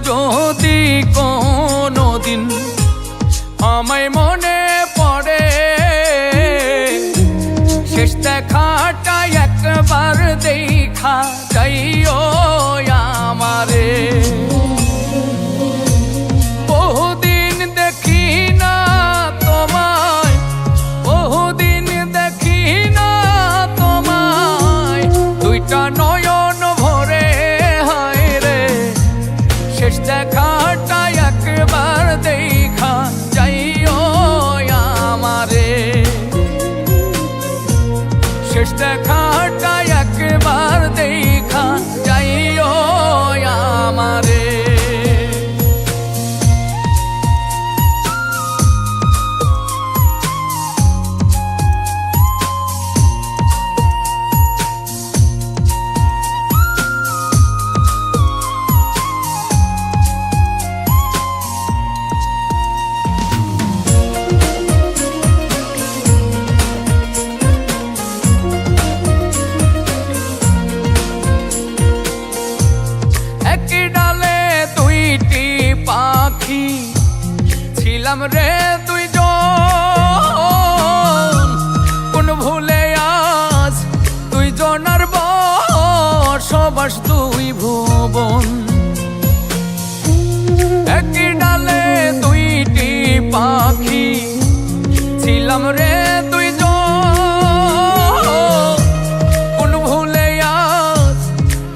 যদি কোনদিন আমায় মনে পড়ে, শেষ দেখাটা একবার দেখা যাইও আমারে। বহুদিন দেখি না তোমায়, বহুদিন দেখি না তোমায়, দুইটা নয়ন ভরে হায় রে। শেষ দেখাটা একবার দেখা যাইও আমারে, শেষ দেখাটা একবার দেখা যাইও আমারে। ছিলাম রে দুইজন, কোন ভুলে আজ দুইজনার বসবাস দুই ভুবন। একই ডালে দুইটি পাখি ছিলাম রে দুইজন, কোন ভুলে আজ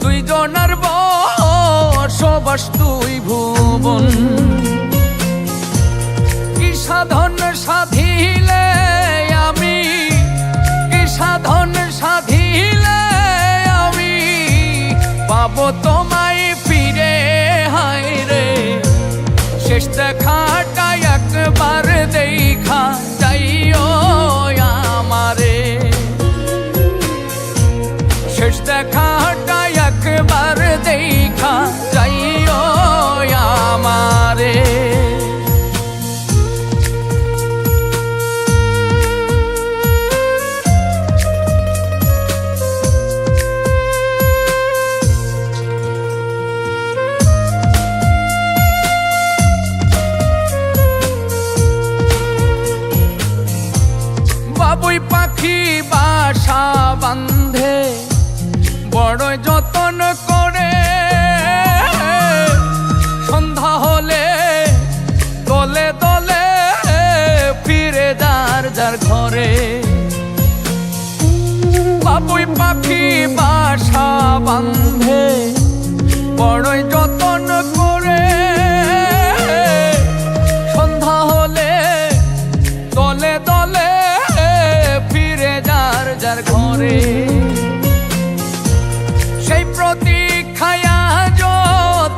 দুইজনার বসবাস দুই ভুবন। সাধন সাধিলে আমি, কি সাধন সাধিলে আমি পাবো তোমায় ফিরে হায় রে। শেষ দেখাটা একবার দেখা যাইও আমারে, শেষ দেখাটা একবার দেখা যাইও আমারে। বাবুই পাখি বাসা বাঁধে বড় যতন করে, সন্ধ্যা হলে দলে দলে ফিরে যার যার ঘরে। বাবুই পাখি বাসা বাঁধে বড় যতন করে, সন্ধ্যা হলে দলে দলে ফিরে যার যার ঘরে। সেই প্রতীক্ষায়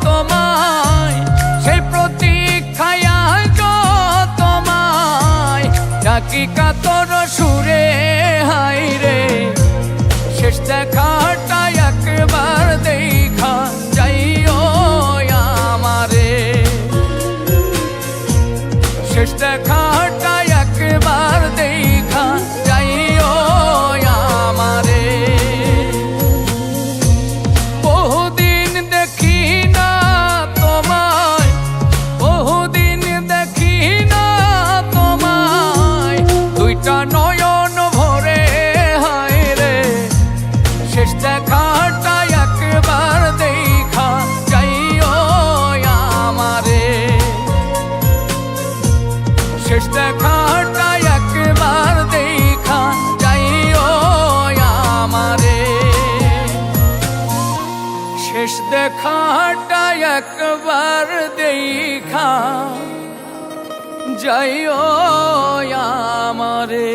তোমায়, সেই প্রতীক্ষায় তোমায় ডাকি কাতর সুরে হায় রে। শেষ দেখাটা একবার দেখা যাইও আমারে, শেষ দেখাটা একবার দেখা যাইও আমারে। বহুদিন দেখি না তোমায়, বহুদিন দেখি না তোমায়, দুইটা নয়ন ভরে হায় রে। শেষ দেখাটা একবার দেখা যাইও আমারে, শেষ দেখাটা একবার দেখা যাইও আমারে, শেষ দেখাটা একবার দেখা যাইও আমারে।